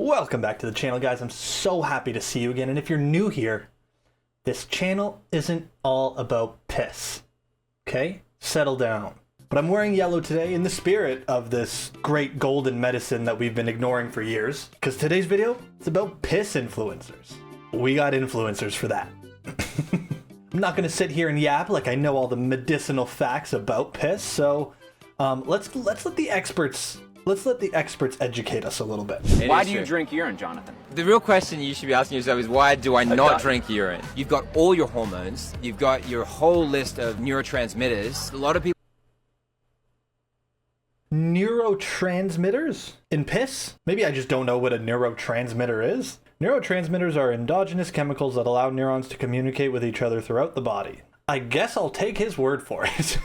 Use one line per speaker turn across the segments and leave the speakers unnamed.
Welcome back to the channel, guys. I'm so happy to see you again. And if you're new here, this channel isn't all about piss. Okay? Settle down. But I'm wearing yellow today in the spirit of this great golden medicine that we've been ignoring for years. Because today's video is about piss influencers. We got influencers for that. I'm not going to sit here and yap like I know all the medicinal facts about piss. So let's let the experts educate us a little bit.
Why do you drink urine, Jonathan?
The real question you should be asking yourself is, why do I not drink urine? You've got all your hormones, you've got your whole list of neurotransmitters. A lot of people...
Neurotransmitters in piss? Maybe I just don't know what a neurotransmitter is. Neurotransmitters are endogenous chemicals that allow neurons to communicate with each other throughout the body. I guess I'll take his word for it.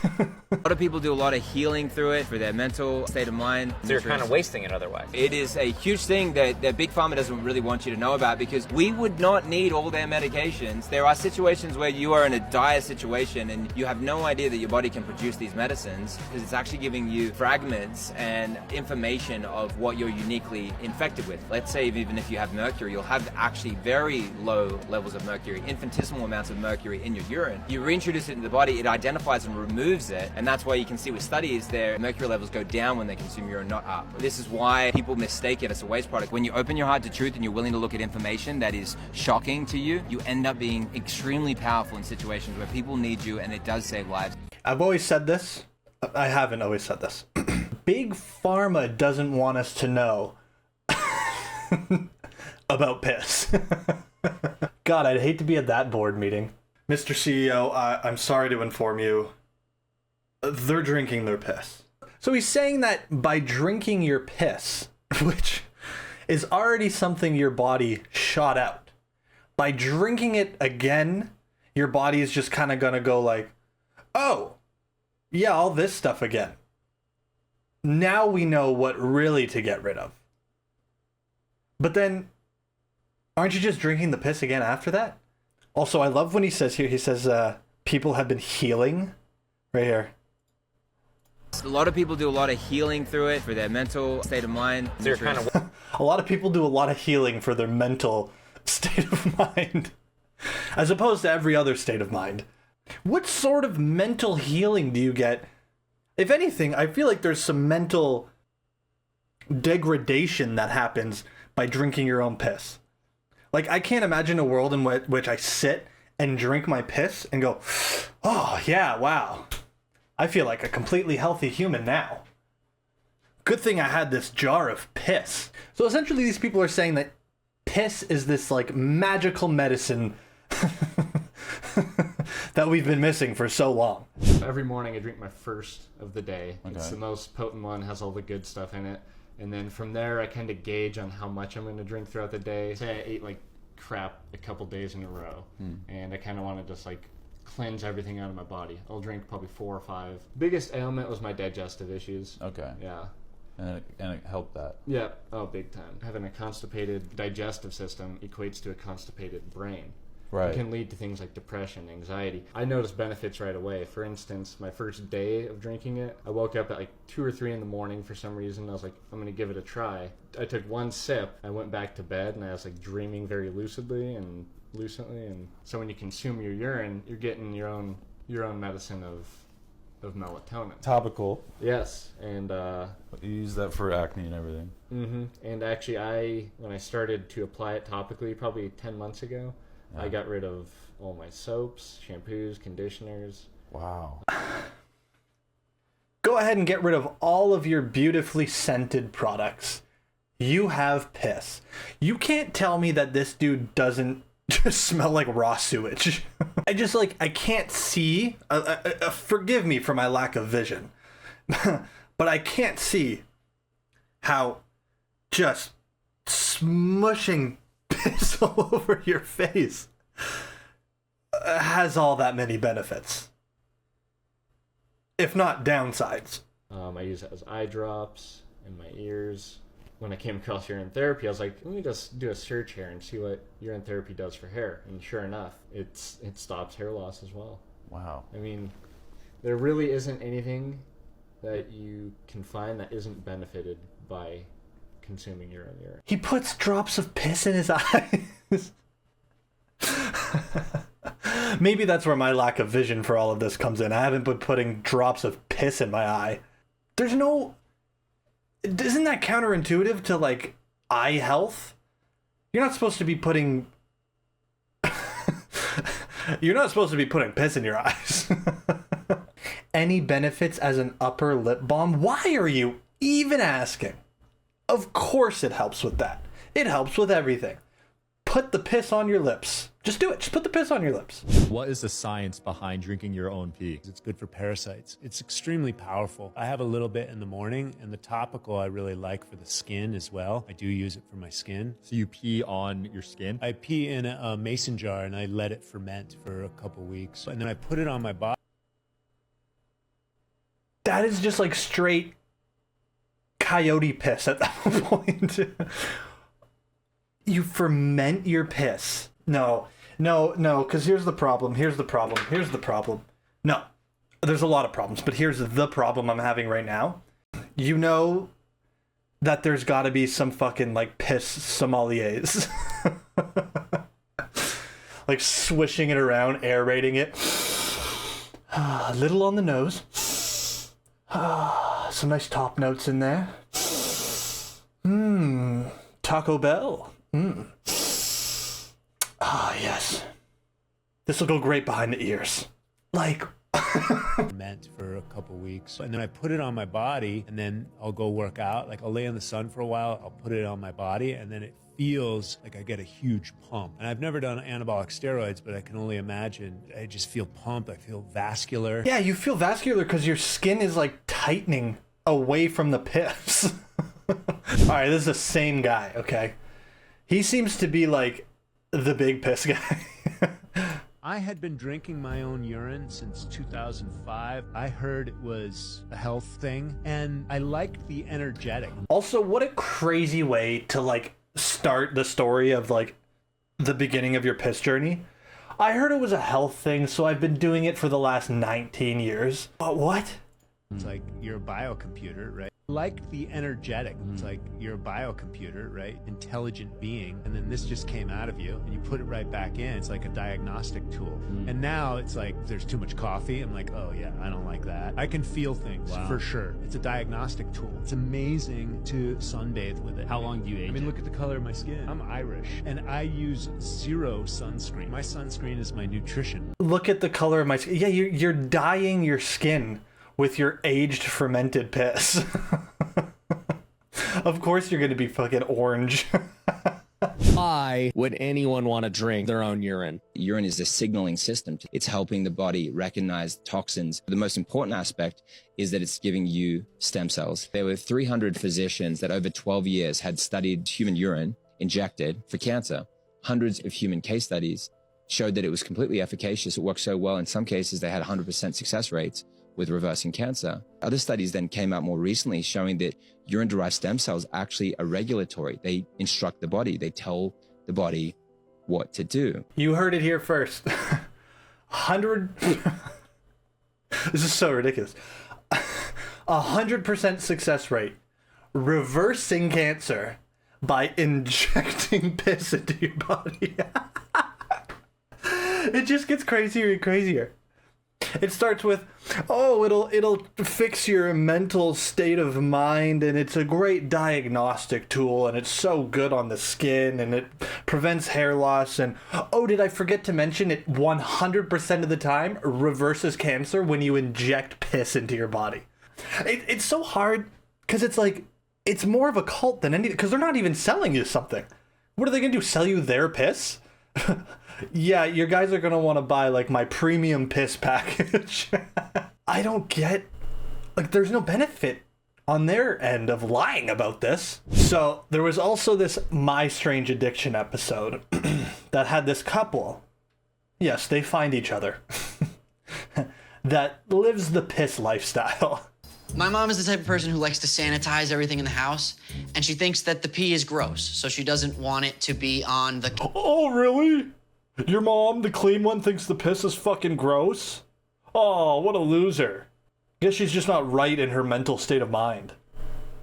A lot of people do a lot of healing through it for their mental state of mind.
So you're kind of wasting it otherwise.
It is a huge thing that Big Pharma doesn't really want you to know about, because we would not need all their medications. There are situations where you are in a dire situation and you have no idea that your body can produce these medicines, because it's actually giving you fragments and information of what you're uniquely infected with. Let's say even if you have mercury, you'll have actually very low levels of mercury, infinitesimal amounts of mercury in your urine. You reintroduce it into the body, it identifies and removes it, and that's why you can see with studies their mercury levels go down when they consume urine, not up. This is why people mistake it as a waste product. When you open your heart to truth and you're willing to look at information that is shocking to you, you end up being extremely powerful in situations where people need you, and it does save lives.
I've always said this. I haven't always said this. Big Pharma doesn't want us to know about piss. God, I'd hate to be at that board meeting. Mr. CEO, I'm sorry to inform you, they're drinking their piss. So he's saying that by drinking your piss, which is already something your body shot out, by drinking it again, your body is just kind of going to go like, oh, yeah, all this stuff again. Now we know what really to get rid of. But then, aren't you just drinking the piss again after that? Also, I love when he says here, he says, people have been healing. Right here.
A lot of people do a lot of healing through it for their mental state of mind.
So you're kind of...
A lot of people do a lot of healing for their mental state of mind. As opposed to every other state of mind. What sort of mental healing do you get? If anything, I feel like there's some mental degradation that happens by drinking your own piss. Like, I can't imagine a world in which I sit and drink my piss and go, oh, yeah, wow. I feel like a completely healthy human now. Good thing I had this jar of piss. So essentially these people are saying that piss is this, like, magical medicine that we've been missing for so long.
Every morning I drink my first of the day. Okay. It's the most potent one, has all the good stuff in it. And then from there, I kind of gauge on how much I'm going to drink throughout the day. Say I ate like crap a couple days in a row, and I kind of want to just like cleanse everything out of my body. I'll drink probably 4 or 5. Biggest ailment was my digestive issues.
Okay.
Yeah.
And it helped that.
Yeah. Oh, big time. Having a constipated digestive system equates to a constipated brain.
Right.
It can lead to things like depression, anxiety. I noticed benefits right away. For instance, my first day of drinking it, I woke up at like 2 or 3 in the morning for some reason. I was like, I'm going to give it a try. I took 1 sip. I went back to bed and I was like dreaming very lucidly and lucently. And so when you consume your urine, you're getting your own medicine of melatonin.
Topical.
Yes. And
you use that for acne and everything.
Mm-hmm. And actually, when I started to apply it topically, probably 10 months ago, I got rid of all my soaps, shampoos, conditioners.
Wow.
Go ahead and get rid of all of your beautifully scented products. You have piss. You can't tell me that this dude doesn't just smell like raw sewage. I can't see. Forgive me for my lack of vision. But I can't see how just smushing piss all over your face has all that many benefits, if not downsides.
I use it as eye drops in my ears. When I came across urine therapy, I was like, let me just do a search here and see what urine therapy does for hair. And sure enough, it stops hair loss as well.
Wow.
I mean, there really isn't anything that you can find that isn't benefited by consuming urine here.
He puts drops of piss in his eyes. Maybe that's where my lack of vision for all of this comes in. I haven't been putting drops of piss in my eye. There's no... Isn't that counterintuitive to, like, eye health? You're not supposed to be putting... You're not supposed to be putting piss in your eyes. Any benefits as an upper lip balm? Why are you even asking? Of course it helps with that. It helps with everything. Put the piss on your lips. Just do it. Just put the piss on your lips.
What is the science behind drinking your own pee?
It's good for parasites. It's extremely powerful. I have a little bit in the morning, and the topical I really like for the skin as well. I do use it for my skin.
So you pee on your skin?
I pee in a mason jar and I let it ferment for a couple weeks, and then I put it on my body.
That is just like straight coyote piss at that point. You ferment your piss. No, because here's the problem. No, there's a lot of problems, but here's the problem I'm having right now. You know that there's got to be some fucking, like, piss sommeliers. Like, swishing it around, aerating it. A little on the nose. Some nice top notes in there. Taco Bell. Yes. This will go great behind the ears. Like...
Ferment for a couple weeks, and then I put it on my body, and then I'll go work out. Like, I'll lay in the sun for a while, I'll put it on my body, and then it feels like I get a huge pump. And I've never done anabolic steroids, but I can only imagine. I just feel pumped. I feel vascular.
Yeah, you feel vascular because your skin is, like, tightening away from the piss. Alright, this is the same guy, okay? He seems to be, like, the big piss guy.
I had been drinking my own urine since 2005. I heard it was a health thing, and I liked the energetic.
Also, what a crazy way to, like, start the story of, like, the beginning of your piss journey. I heard it was a health thing, so I've been doing it for the last 19 years. But what?
It's like you're a biocomputer, right? Liked the energetic. It's like you're a biocomputer, right? Intelligent being. And then this just came out of you and you put it right back in. It's like a diagnostic tool. And now it's like there's too much coffee. I'm like, oh yeah, I don't like that. I can feel things for sure. It's a diagnostic tool. It's amazing to sunbathe with it.
How long do you age?
I mean, look at the color of my skin. I'm Irish and I use zero sunscreen. My sunscreen is my nutrition.
Look at the color of my skin. Yeah, you're dyeing your skin with your aged fermented piss. Of course you're gonna be fucking orange.
Why would anyone want to drink their own urine?
Urine is a signaling system. It's helping the body recognize toxins. The most important aspect is that it's giving you stem cells. There were 300 physicians that over 12 years had studied human urine injected for cancer. Hundreds of human case studies showed that it was completely efficacious. It worked so well. In some cases, they had 100% success rates with reversing cancer. Other studies then came out more recently showing that urine-derived stem cells actually are regulatory. They instruct the body. They tell the body what to do.
You heard it here first. 100... This is so ridiculous. 100% success rate. Reversing cancer by injecting piss into your body. It just gets crazier and crazier. It starts with, oh, it'll fix your mental state of mind, and it's a great diagnostic tool, and it's so good on the skin, and it prevents hair loss, and oh, did I forget to mention it 100% of the time reverses cancer when you inject piss into your body. It's so hard, because it's like, it's more of a cult than anything, because they're not even selling you something. What are they going to do, sell you their piss? Yeah, your guys are going to want to buy, like, my premium piss package. I don't get... Like, there's no benefit on their end of lying about this. So, there was also this My Strange Addiction episode that had this couple. Yes, they find each other. That lives the piss lifestyle.
My mom is the type of person who likes to sanitize everything in the house, and she thinks that the pee is gross, so she doesn't want it to be on the...
Oh, really? Your mom, the clean one, thinks the piss is fucking gross? Oh, what a loser. Guess she's just not right in her mental state of mind.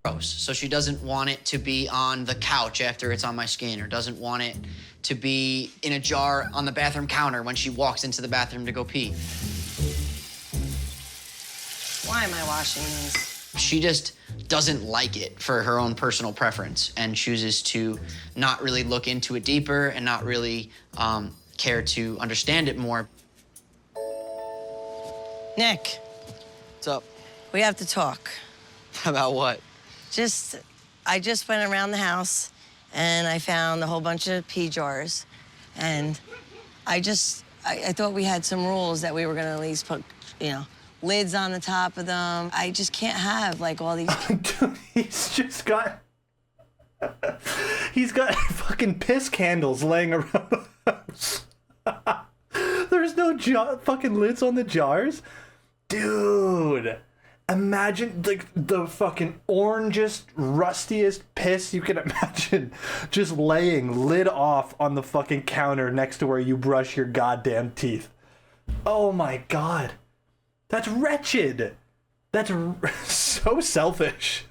gross. So she doesn't want it to be on the couch after it's on my skin, or doesn't want it to be in a jar on the bathroom counter when she walks into the bathroom to go pee.
Why am I washing these?
She just doesn't like it for her own personal preference and chooses to not really look into it deeper and not really care to understand it more.
Nick,
What's up?
we have to talk.
About what?
I just went around the house and I found a whole bunch of pee jars. And I thought we had some rules that we were gonna at least put, lids on the top of them. I just can't have like all these.
Dude, he's got fucking piss candles laying around the house. There's no fucking lids on the jars? Dude, imagine like the fucking orangest, rustiest piss you can imagine just laying lid off on the fucking counter next to where you brush your goddamn teeth. Oh my god. That's wretched. That's so selfish.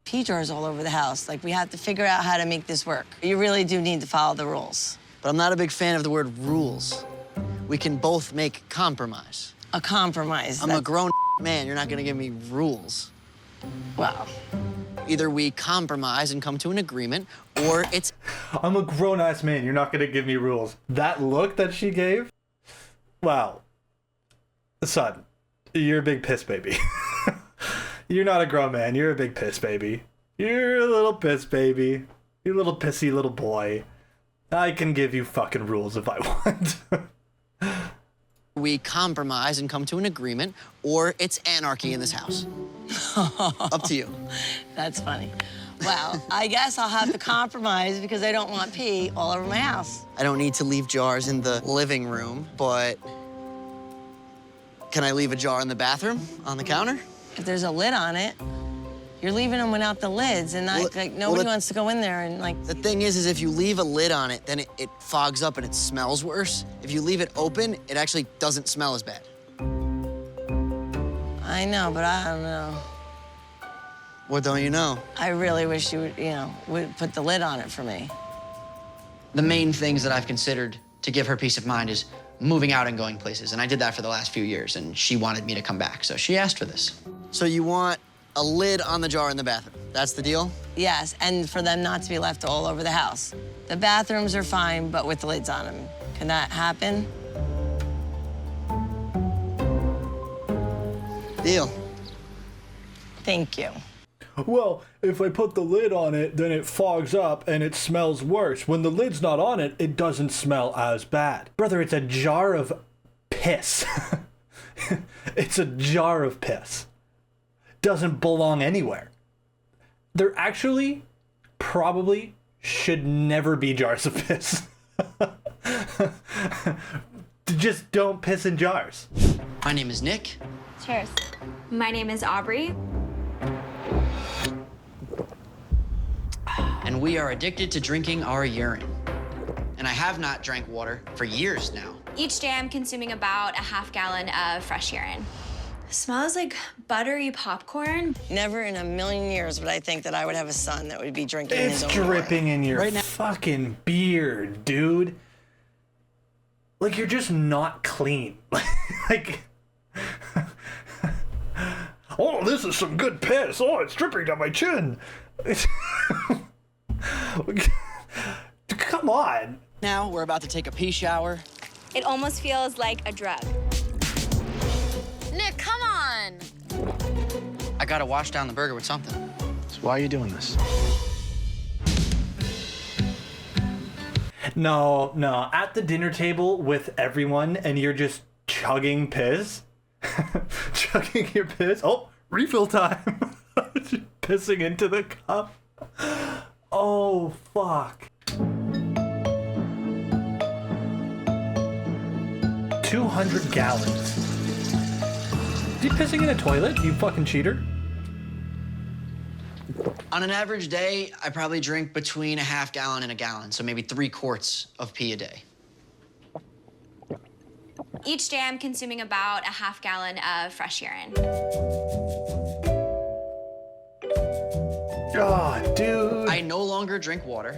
Pee jars all over the house. Like, we have to figure out how to make this work. You really do need to follow the rules.
But I'm not a big fan of the word rules. We can both make compromise.
A compromise.
I'm a grown man. You're not gonna give me rules.
Well,
either we compromise and come to an agreement, or it's...
I'm a grown-ass man. You're not gonna give me rules. That look that she gave? Wow. Son, you're a big piss baby. You're not a grown man. You're a big piss baby. You're a little piss baby. You're a little pissy little boy. I can give you fucking rules if I want.
We compromise and come to an agreement, or it's anarchy in this house. Up to you.
That's funny. Well, I guess I'll have to compromise because I don't want pee all over my house.
I don't need to leave jars in the living room, but can I leave a jar in the bathroom on the counter?
If there's a lid on it, you're leaving them without the lids, and nobody wants to go in there and like.
The thing is if you leave a lid on it, then it fogs up and it smells worse. If you leave it open, it actually doesn't smell as bad.
I know, but I don't know.
What don't you know?
I really wish you would put the lid on it for me.
The main things that I've considered to give her peace of mind is moving out and going places, and I did that for the last few years, and she wanted me to come back, so she asked for this. So you want a lid on the jar in the bathroom? That's the deal?
Yes, and for them not to be left all over the house. The bathrooms are fine, but with lids on them. Can that happen?
Deal.
Thank you.
Well, if I put the lid on it, then it fogs up and it smells worse. When the lid's not on it, it doesn't smell as bad. Brother, it's a jar of piss. It's a jar of piss. Doesn't belong anywhere. There actually probably should never be jars of piss. Just don't piss in jars.
My name is Nick.
Cheers. My name is Aubrey.
And we are addicted to drinking our urine. And I have not drank water for years now.
Each day I'm consuming about a half gallon of fresh urine. It smells like buttery popcorn.
Never in a million years would I think that I would have a son that would be drinking his own
It's dripping
water.
in your fucking beard, dude. Like, you're just not clean. Like... Oh, this is some good piss. Oh, it's dripping down my chin. Come on.
Now we're about to take a pee shower.
It almost feels like a drug.
Nick, come on!
I gotta wash down the burger with something.
So why are you doing this?
No, at the dinner table with everyone and you're just chugging piss. Chugging your piss. Oh, refill time. Pissing into the cup. Oh, fuck. 200 gallons. Is he pissing in a toilet, you fucking cheater?
On an average day, I probably drink between a half gallon and a gallon, so maybe 3 quarts of pee a day.
Each day I'm consuming about a half gallon of fresh urine.
Oh, dude.
I no longer drink water,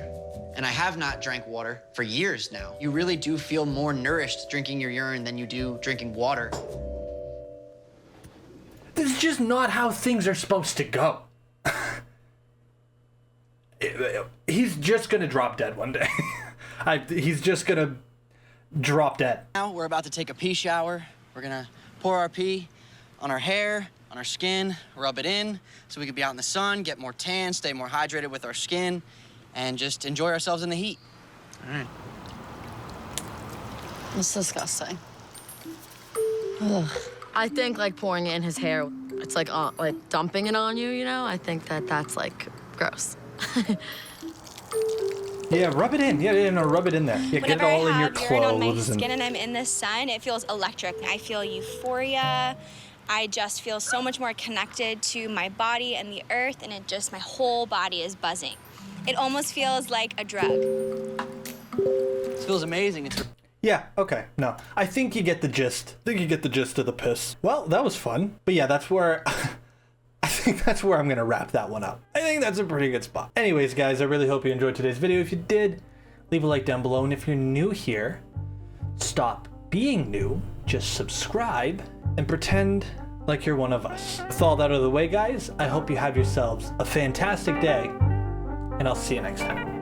and I have not drank water for years now. You really do feel more nourished drinking your urine than you do drinking water.
This is just not how things are supposed to go. He's just gonna drop dead one day. He's just gonna drop dead.
Now we're about to take a pee shower. We're gonna pour our pee on our hair, on our skin, rub it in so we can be out in the sun, get more tan, stay more hydrated with our skin, and just enjoy ourselves in the heat. All right.
It's disgusting. Ugh. I think like pouring it in his hair, it's like dumping it on you, you know? I think that's like gross.
Yeah, rub it in. Yeah, no, rub it in there. Yeah, get it all in your clothes.
Urine on my skin and I'm in the sun, it feels electric. I feel euphoria. I just feel so much more connected to my body and the earth, and my whole body is buzzing. It almost feels like a drug.
This feels amazing.
Yeah, okay, no. I think you get the gist. I think you get the gist of the piss. Well, that was fun. But yeah, that's where... I think that's where I'm gonna wrap that one up. I think that's a pretty good spot. Anyways, guys, I really hope you enjoyed today's video. If you did, leave a like down below. And if you're new here, stop being new. Just subscribe and pretend like you're one of us. With all that out of the way, guys, I hope you have yourselves a fantastic day. And I'll see you next time.